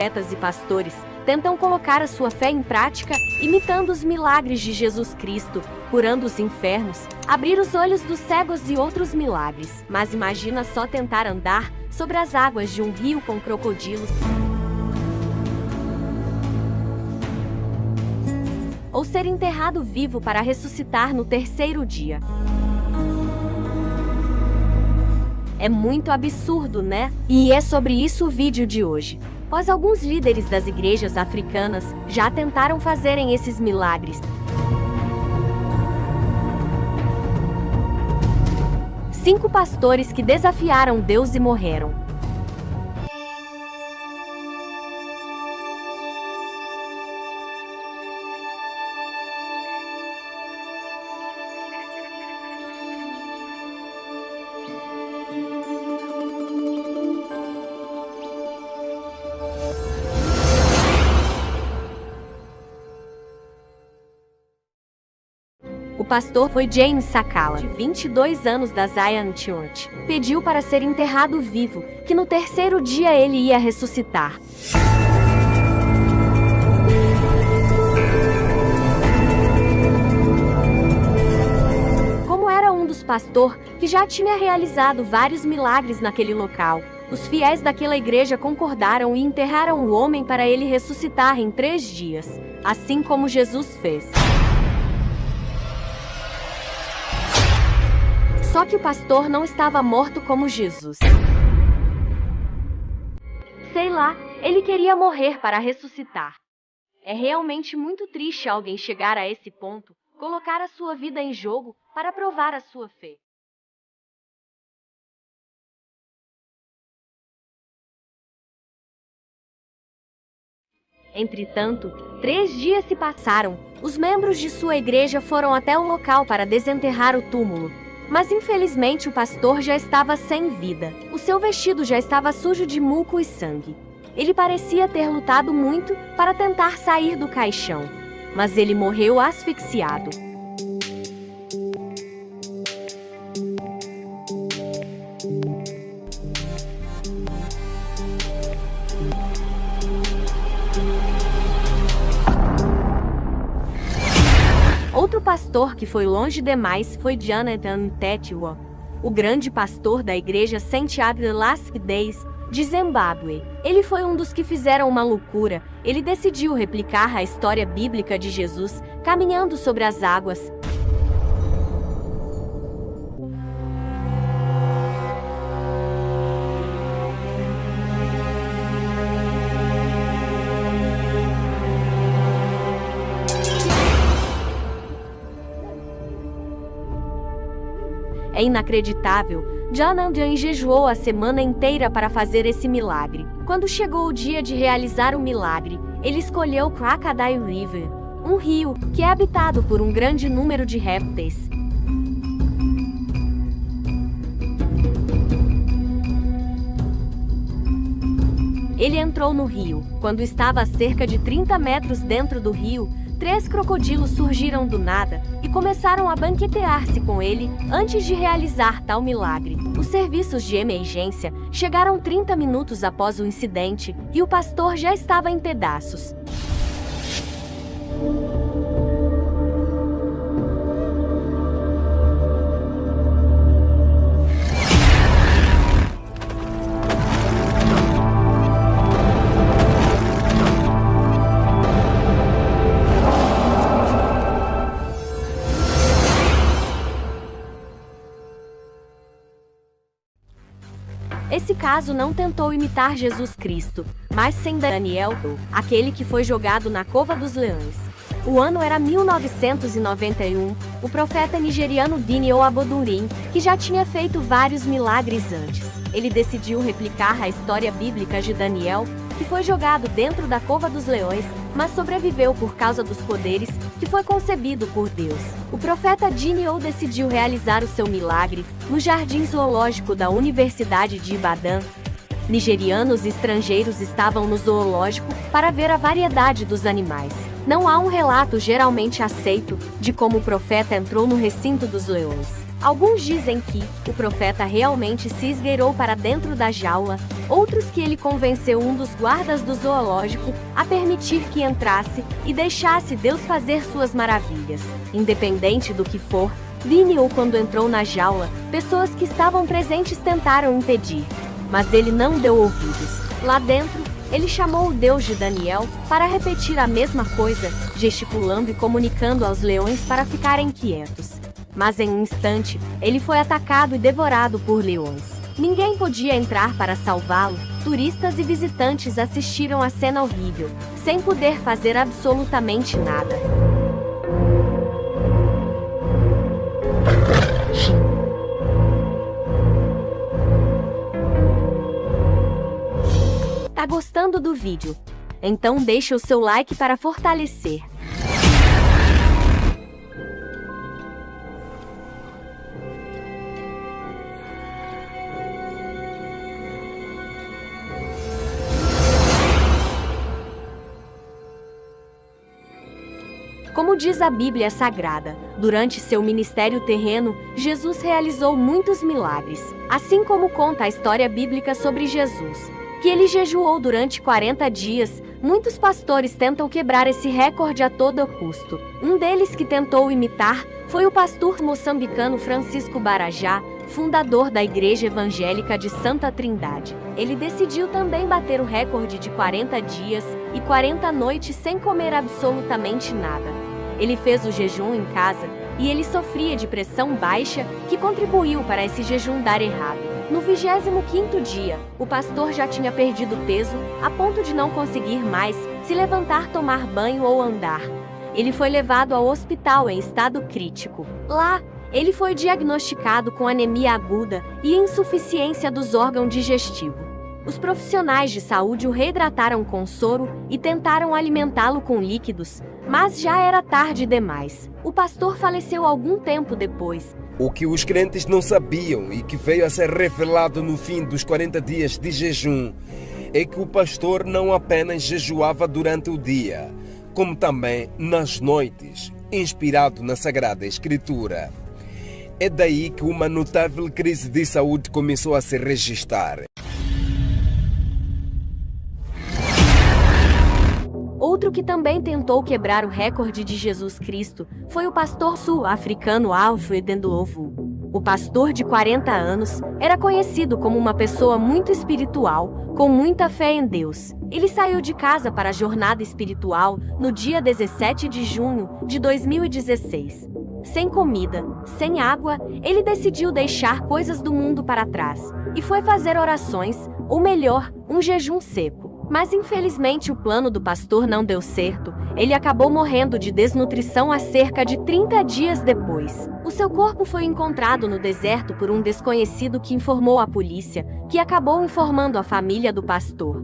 profetas e pastores tentam colocar a sua fé em prática, imitando os milagres de Jesus Cristo, curando os enfermos, abrir os olhos dos cegos e outros milagres. Mas imagina só tentar andar sobre as águas de um rio com crocodilos. Ou ser enterrado vivo para ressuscitar no terceiro dia. É muito absurdo, né? E é sobre isso o vídeo de hoje. Pois alguns líderes das igrejas africanas já tentaram fazerem esses milagres. 5 pastores que desafiaram Deus e morreram. O pastor foi James Sakala, de 22 anos da Zion Church. Pediu para ser enterrado vivo, que no terceiro dia ele ia ressuscitar. Como era um dos pastores que já tinha realizado vários milagres naquele local, os fiéis daquela igreja concordaram e enterraram o homem para ele ressuscitar em 3 dias, assim como Jesus fez. Só que o pastor não estava morto como Jesus. Sei lá, ele queria morrer para ressuscitar. É realmente muito triste alguém chegar a esse ponto, colocar a sua vida em jogo para provar a sua fé. Entretanto, 3 dias se passaram. Os membros de sua igreja foram até o local para desenterrar o túmulo. Mas infelizmente o pastor já estava sem vida. O seu vestido já estava sujo de muco e sangue. Ele parecia ter lutado muito para tentar sair do caixão, mas ele morreu asfixiado. Outro pastor que foi longe demais foi Jonathan Tetuo, o grande pastor da igreja Saint Agnes Last Days de Zimbábue. Ele foi um dos que fizeram uma loucura. Ele decidiu replicar a história bíblica de Jesus caminhando sobre as águas. É inacreditável. Jonathan jejuou a semana inteira para fazer esse milagre. Quando chegou o dia de realizar o milagre, ele escolheu Crocodile River, um rio que é habitado por um grande número de répteis. Ele entrou no rio. Quando estava a cerca de 30 metros dentro do rio, 3 crocodilos surgiram do nada e começaram a banquetear-se com ele antes de realizar tal milagre. Os serviços de emergência chegaram 30 minutos após o incidente e o pastor já estava em pedaços. Esse caso não tentou imitar Jesus Cristo, mas sim Daniel, aquele que foi jogado na cova dos leões. O ano era 1991, o profeta nigeriano Daniel Abodurin, que já tinha feito vários milagres antes. Ele decidiu replicar a história bíblica de Daniel, que foi jogado dentro da cova dos leões, mas sobreviveu por causa dos poderes que foi concebido por Deus. O profeta Daniel decidiu realizar o seu milagre no jardim zoológico da Universidade de Ibadan. Nigerianos e estrangeiros estavam no zoológico para ver a variedade dos animais. Não há um relato geralmente aceito de como o profeta entrou no recinto dos leões. Alguns dizem que o profeta realmente se esgueirou para dentro da jaula Outros que ele convenceu um dos guardas do zoológico a permitir que entrasse e deixasse Deus fazer suas maravilhas. Independente do que for, Vini ou quando entrou na jaula, pessoas que estavam presentes tentaram impedir, mas ele não deu ouvidos. Lá dentro, ele chamou o Deus de Daniel para repetir a mesma coisa, gesticulando e comunicando aos leões para ficarem quietos. Mas em um instante, ele foi atacado e devorado por leões. Ninguém podia entrar para salvá-lo. Turistas e visitantes assistiram a cena horrível, sem poder fazer absolutamente nada. Tá gostando do vídeo? Então deixa o seu like para fortalecer. Como diz a Bíblia Sagrada, durante seu ministério terreno, Jesus realizou muitos milagres, assim como conta a história bíblica sobre Jesus, que ele jejuou durante 40 dias. Muitos pastores tentam quebrar esse recorde a todo custo. Um deles que tentou imitar foi o pastor moçambicano Francisco Barajá, fundador da Igreja Evangélica de Santa Trindade. Ele decidiu também bater o recorde de 40 dias e 40 noites sem comer absolutamente nada. Ele fez o jejum em casa e ele sofria de pressão baixa, que contribuiu para esse jejum dar errado. No 25º dia, o pastor já tinha perdido peso, a ponto de não conseguir mais se levantar, tomar banho ou andar. Ele foi levado ao hospital em estado crítico. Lá, ele foi diagnosticado com anemia aguda e insuficiência dos órgãos digestivos. Os profissionais de saúde o reidrataram com soro e tentaram alimentá-lo com líquidos, mas já era tarde demais. O pastor faleceu algum tempo depois. O que os crentes não sabiam e que veio a ser revelado no fim dos 40 dias de jejum é que o pastor não apenas jejuava durante o dia, como também nas noites, inspirado na Sagrada Escritura. É daí que uma notável crise de saúde começou a se registrar. Outro que também tentou quebrar o recorde de Jesus Cristo foi o pastor sul-africano Alfred Ndlovu. O pastor de 40 anos era conhecido como uma pessoa muito espiritual, com muita fé em Deus. Ele saiu de casa para a jornada espiritual no dia 17 de junho de 2016. Sem comida, sem água, ele decidiu deixar coisas do mundo para trás e foi fazer orações, ou melhor, um jejum seco. Mas infelizmente o plano do pastor não deu certo. Ele acabou morrendo de desnutrição a cerca de 30 dias depois. O seu corpo foi encontrado no deserto por um desconhecido que informou a polícia, que acabou informando a família do pastor.